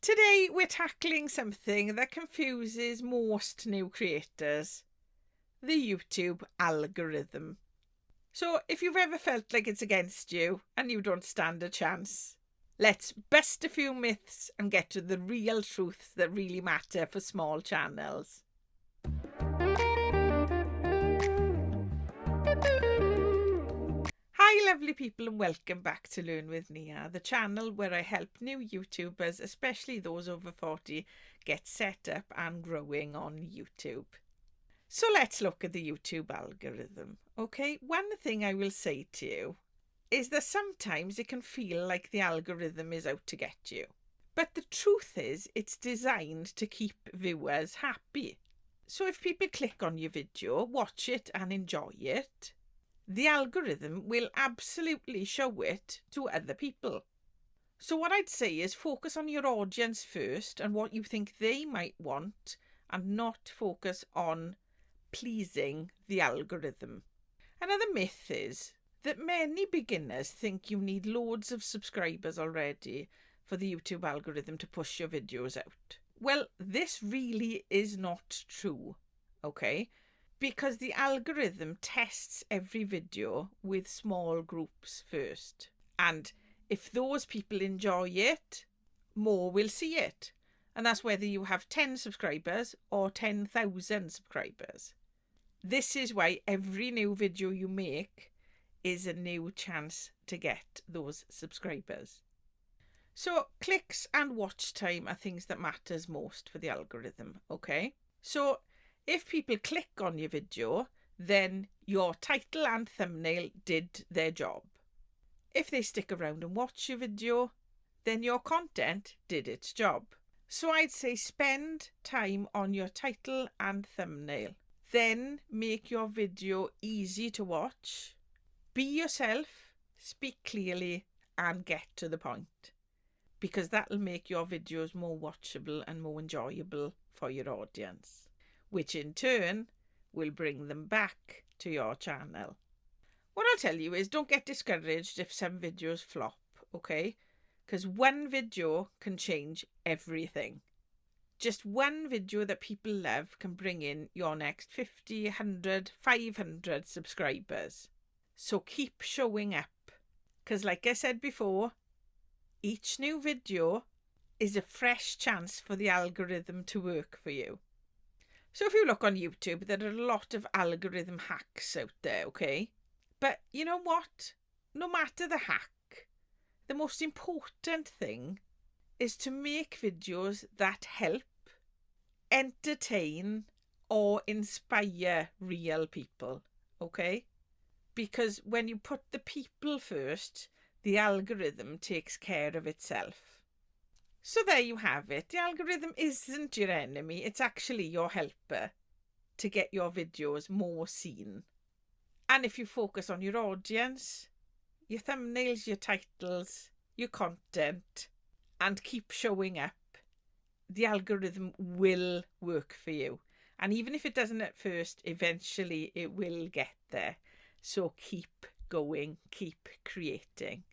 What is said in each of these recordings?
Today we're tackling something that confuses most new creators, the YouTube algorithm. So if you've ever felt like it's against you and you don't stand a chance, let's bust a few myths and get to the real truths that really matter for small channels. Hi lovely people, and welcome back to Learn with Nia, the channel where I help new YouTubers, especially those over 40, get set up and growing on YouTube. So let's look at the YouTube algorithm. Okay, one thing I will say to you is that sometimes it can feel like the algorithm is out to get you. But the truth is it's designed to keep viewers happy. So if people click on your video, watch it and enjoy it, the algorithm will absolutely show it to other people. So what I'd say is focus on your audience first and what you think they might want, and not focus on pleasing the algorithm. Another myth is that many beginners think you need loads of subscribers already for the YouTube algorithm to push your videos out. Well, this really is not true, okay? Because the algorithm tests every video with small groups first. And if those people enjoy it, more will see it. And that's whether you have 10 subscribers or 10,000 subscribers. This is why every new video you make is a new chance to get those subscribers. So clicks and watch time are things that matters most for the algorithm, okay? So if people click on your video, then your title and thumbnail did their job. If they stick around and watch your video, then your content did its job. So I'd say spend time on your title and thumbnail. Then make your video easy to watch. Be yourself, speak clearly, and get to the point. Because that'll make your videos more watchable and more enjoyable for your audience, which in turn will bring them back to your channel. What I'll tell you is don't get discouraged if some videos flop, okay? Because one video can change everything. Just one video that people love can bring in your next 50, 100, 500 subscribers. So keep showing up. Because like I said before, each new video is a fresh chance for the algorithm to work for you. So if you look on YouTube, there are a lot of algorithm hacks out there, okay? But you know what? No matter the hack, the most important thing is to make videos that help, entertain, or inspire real people, okay? Because when you put the people first, the algorithm takes care of itself. So there you have it. The algorithm isn't your enemy. It's actually your helper to get your videos more seen. And if you focus on your audience, your thumbnails, your titles, your content, and keep showing up, the algorithm will work for you. And even if it doesn't at first, eventually it will get there. So keep going, keep creating.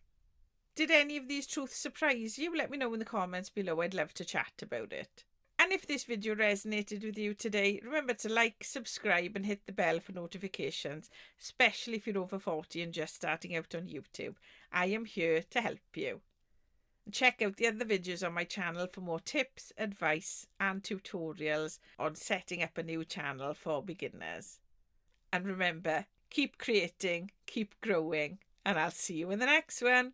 Did any of these truths surprise you? Let me know in the comments below. I'd love to chat about it. And if this video resonated with you today, remember to like, subscribe and hit the bell for notifications, especially if you're over 40 and just starting out on YouTube. I am here to help you. Check out the other videos on my channel for more tips, advice and tutorials on setting up a new channel for beginners. And remember, keep creating, keep growing, and I'll see you in the next one.